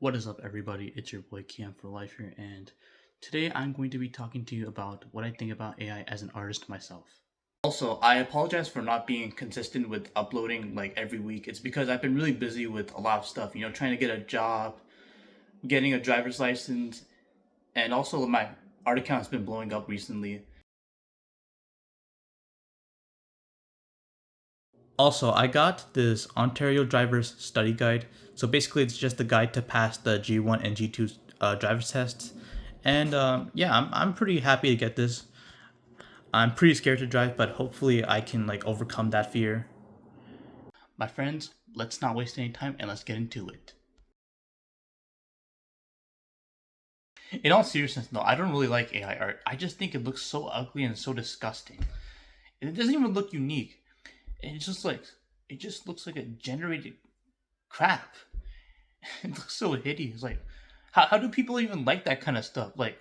What is up, everybody? It's your boy Kian for Life here, and today I'm going to be talking to you about what I think about AI as an artist myself. Also, I apologize for not being consistent with uploading like every week. It's because I've been really busy with a lot of stuff, trying to get a job, getting a driver's license, and also my art account has been blowing up recently. Also, I got this Ontario driver's study guide. So basically, it's just a guide to pass the G1 and G2 driver's tests. And yeah, I'm pretty happy to get this. I'm pretty scared to drive, but hopefully I can like overcome that fear. My friends, let's not waste any time and let's get into it. In all seriousness, no, I don't really like AI art. I just think it looks so ugly and so disgusting. And it doesn't even look unique. It just looks like a generated crap. It looks so hideous. Like, how do people even like that kind of stuff? Like,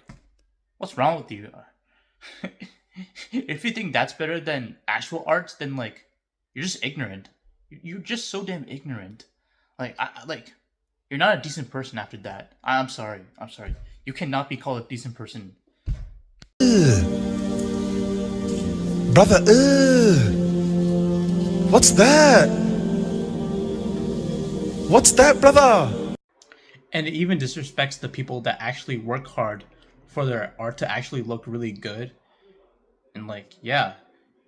what's wrong with you? If you think that's better than actual arts, then like, you're just ignorant. You're just so damn ignorant. Like, you're not a decent person after that. I'm sorry. I'm sorry. You cannot be called a decent person. Brother, what's that? What's that, brother? And it even disrespects the people that actually work hard for their art to actually look really good. And like, yeah.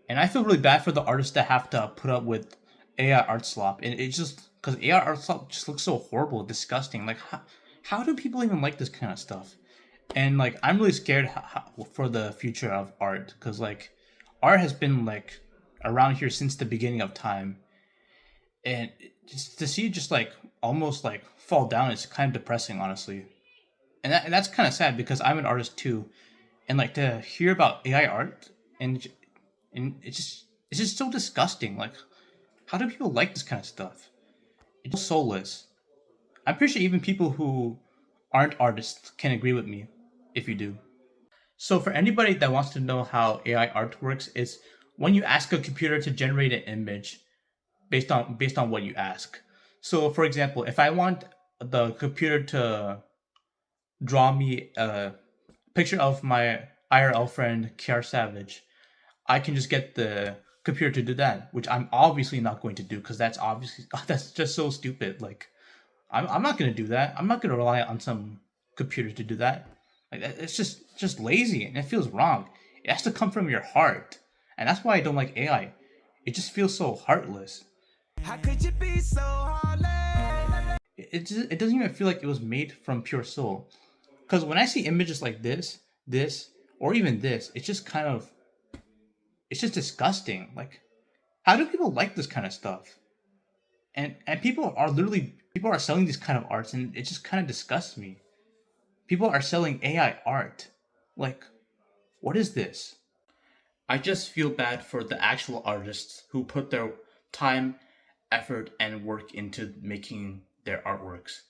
And I feel really bad for the artists that have to put up with AI art slop. And it's just because AI art slop just looks so horrible, disgusting. Like, how do people even like this kind of stuff? And like, I'm really scared for the future of art because like, art has been like around here since the beginning of time, and just to see it just like almost like fall down is kind of depressing, honestly. And that's kind of sad because I'm an artist too, and like to hear about AI art and it's just so disgusting. Like, how do people like this kind of stuff? It's so soulless. I'm pretty sure even people who aren't artists can agree with me if you do. So for anybody that wants to know how AI art works, is when you ask a computer to generate an image based on what you ask. So for example, if I want the computer to draw me a picture of my IRL friend Kiar Savage, I can just get the computer to do that, which I'm obviously not going to do because that's obviously that's just so stupid. Like, I'm not going to do that. I'm not going to rely on some computer to do that. Like, it's just lazy and it feels wrong. It has to come from your heart, and that's why I don't like AI. It just feels so heartless. How could you be so heartless? It doesn't even feel like it was made from pure soul. Because when I see images like this, or even this, it's just disgusting. Like, how do people like this kind of stuff? And people are selling these kind of arts, and it just kind of disgusts me. People are selling AI art. Like, what is this? I just feel bad for the actual artists who put their time, effort, and work into making their artworks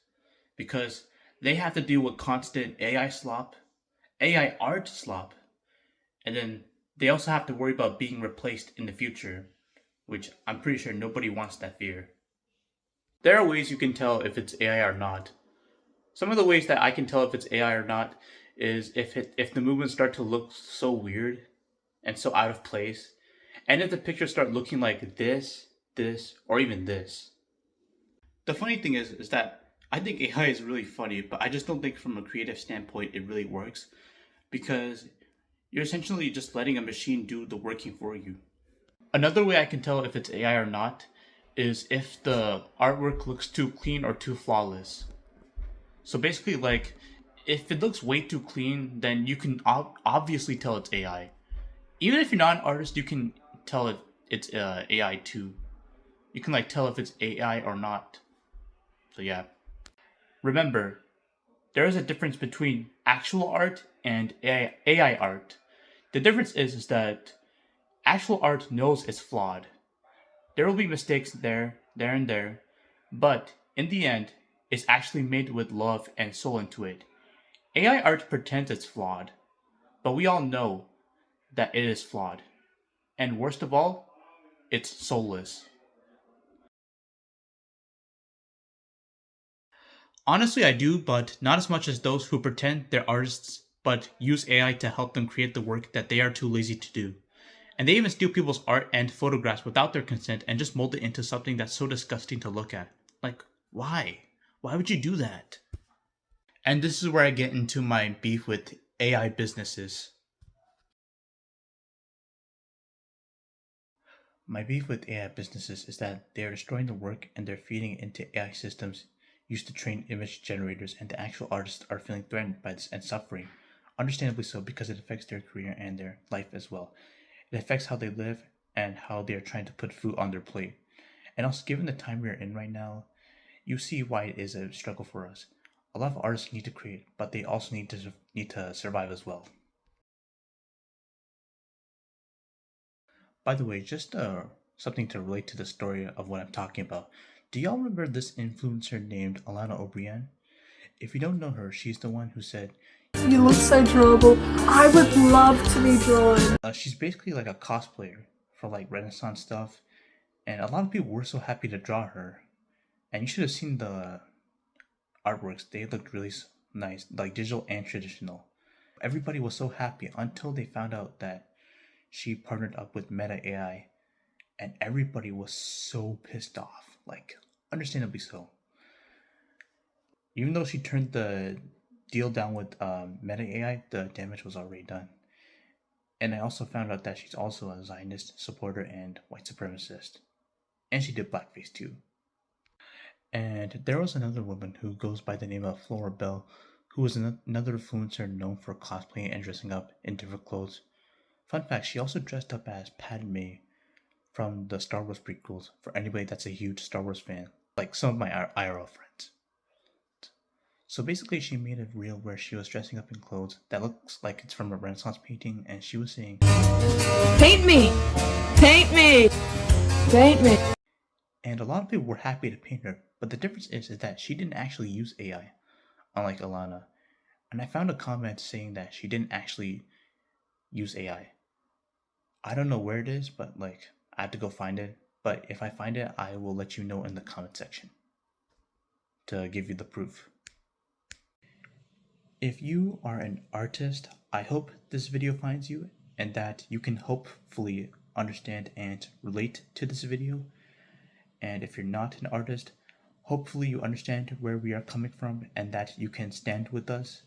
because they have to deal with constant AI slop, AI art slop, and then they also have to worry about being replaced in the future, which I'm pretty sure nobody wants that fear. There are ways you can tell if it's AI or not. Some of the ways that I can tell if it's AI or not is if the movements start to look so weird and so out of place, and if the pictures start looking like this, or even this. The funny thing is that I think AI is really funny, but I just don't think from a creative standpoint it really works because you're essentially just letting a machine do the working for you. Another way I can tell if it's AI or not is if the artwork looks too clean or too flawless. So basically, like, if it looks way too clean, then you can obviously tell it's AI. Even if you're not an artist, you can tell if it's AI too. You can like tell if it's AI or not. So yeah. Remember, there is a difference between actual art and AI art. The difference is that actual art knows it's flawed. There will be mistakes there, but in the end, it's actually made with love and soul into it. AI art pretends it's flawed, but we all know that it is flawed. And worst of all, it's soulless. Honestly, I do, but not as much as those who pretend they're artists but use AI to help them create the work that they are too lazy to do. And they even steal people's art and photographs without their consent and just mold it into something that's so disgusting to look at. Like, why? Why would you do that? And this is where I get into my beef with AI businesses. My beef with AI businesses is that they are destroying the work and they're feeding it into AI systems used to train image generators, and the actual artists are feeling threatened by this and suffering. Understandably so, because it affects their career and their life as well. It affects how they live and how they are trying to put food on their plate. And also, given the time we are in right now, you see why it is a struggle for us. A lot of artists need to create, but they also need to survive as well. By the way, just something to relate to the story of what I'm talking about. Do y'all remember this influencer named Alana O'Brien? If you don't know her, she's the one who said You look so drawable. I would love to be drawn. she's basically like a cosplayer for like Renaissance stuff, and a lot of people were so happy to draw her. And you should have seen the artworks; they looked really nice, like digital and traditional. Everybody was so happy until they found out that she partnered up with Meta AI, and everybody was so pissed off, like understandably so. Even though she turned the deal down with Meta AI, the damage was already done. And I also found out that she's also a Zionist supporter and white supremacist. And she did blackface too. And there was another woman who goes by the name of Flora Bell, who was another influencer known for cosplaying and dressing up in different clothes. Fun fact, she also dressed up as Padme from the Star Wars prequels, for anybody that's a huge Star Wars fan, like some of my IRL friends. So basically, she made a reel where she was dressing up in clothes that looks like it's from a Renaissance painting, and she was saying, Paint me! Paint me! Paint me! and a lot of people were happy to paint her, but the difference is that she didn't actually use AI, unlike Alana. And I found a comment saying that she didn't actually use AI. I don't know where it is, but like, I have to go find it. But if I find it, I will let you know in the comment section to give you the proof. If you are an artist, I hope this video finds you and that you can hopefully understand and relate to this video. And if you're not an artist, hopefully you understand where we are coming from and that you can stand with us.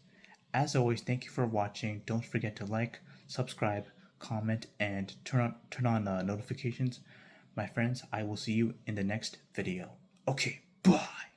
As always, thank you for watching. Don't forget to like, subscribe, comment, and turn on notifications. My friends, I will see you in the next video. Okay, bye.